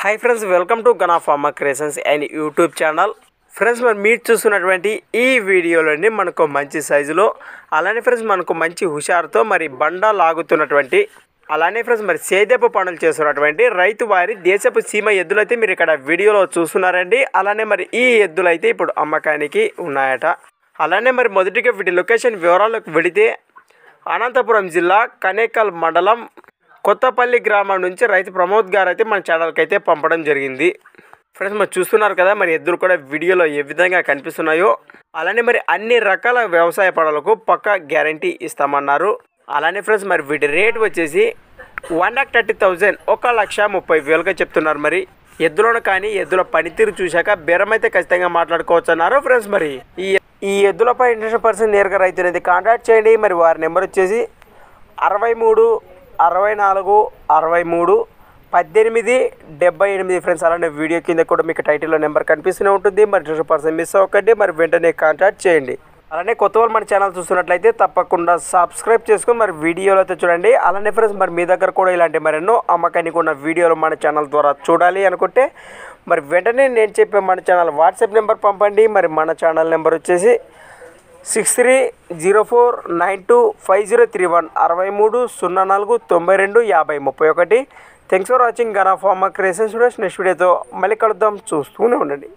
Hi friends, welcome to Gana pharma creations and YouTube channel. Friends, మరి మీరు చూస్తున్నటువంటి ఈ వీడియోలోని మనకు మంచి సైజులో, అలానే ఫ్రెండ్స్ మనకు మంచి హుషారుతో మరి బండ లాగుతున్నటువంటి, అలానే ఫ్రెండ్స్ మరి సేద్యపు పనులు చేస్తున్నటువంటి రైతు వారి దేశపు సీమ ఎద్దులు అయితే మీరు ఇక్కడ వీడియోలో చూస్తున్నారండి. అలానే మరి ఈ ఎద్దులు అయితే ఇప్పుడు అమ్మకానికి ఉన్నాయట. అలానే మరి మొదటిగా వీటి లొకేషన్ వివరాలకు వెళితే అనంతపురం జిల్లా కనేకల్ మండలం కొత్తపల్లి గ్రామం నుంచి రైతు ప్రమోద్ గారు అయితే మన ఛానల్కి అయితే పంపడం జరిగింది. ఫ్రెండ్స్, మరి చూస్తున్నారు కదా మరి ఎద్దులు కూడా వీడియోలో ఏ విధంగా కనిపిస్తున్నాయో. అలానే మరి అన్ని రకాల వ్యవసాయ పనులకు పక్కా గ్యారంటీ ఇస్తామన్నారు. అలానే ఫ్రెండ్స్ మరి వీటి రేట్ వచ్చేసి 1,30,000 1,30,000గా చెప్తున్నారు. మరి ఎద్దులను కానీ ఎద్దుల పనితీరు చూశాక బేరం అయితే ఖచ్చితంగా మాట్లాడుకోవచ్చు అన్నారు. ఫ్రెండ్స్, మరి ఈ ఎద్దులపై ఇంట్రెస్ట్ పర్సన్ నేరుగా రైతునైతే కాంటాక్ట్ చేయండి. మరి వారి నెంబర్ వచ్చేసి 63 64 63 18 78. ఫ్రెండ్స్, అలానే వీడియో కింద కూడా మీకు టైటిల్లో నెంబర్ కనిపిస్తూనే ఉంటుంది. మరి 2% మిస్ అవ్వకండి. మరి వెంటనే కాంటాక్ట్ చేయండి. అలానే కొత్త వాళ్ళు మన ఛానల్ చూస్తున్నట్లయితే తప్పకుండా సబ్స్క్రైబ్ చేసుకొని మరి వీడియోలో అయితే చూడండి. అలానే ఫ్రెండ్స్ మరి మీ దగ్గర కూడా ఇలాంటి మరెన్నో అమ్మకానికి ఉన్న వీడియోలు మన ఛానల్ ద్వారా చూడాలి అనుకుంటే మరి వెంటనే నేను చెప్పే మన ఛానల్ వాట్సాప్ నెంబర్ పంపండి. మరి మన ఛానల్ నెంబర్ వచ్చేసి 6304925031 63 04 92 50 31. Thanks for watching Gana pharma creations. Next వీడియోతో మళ్ళీ కలుద్దాం. చూస్తూనే ఉండండి.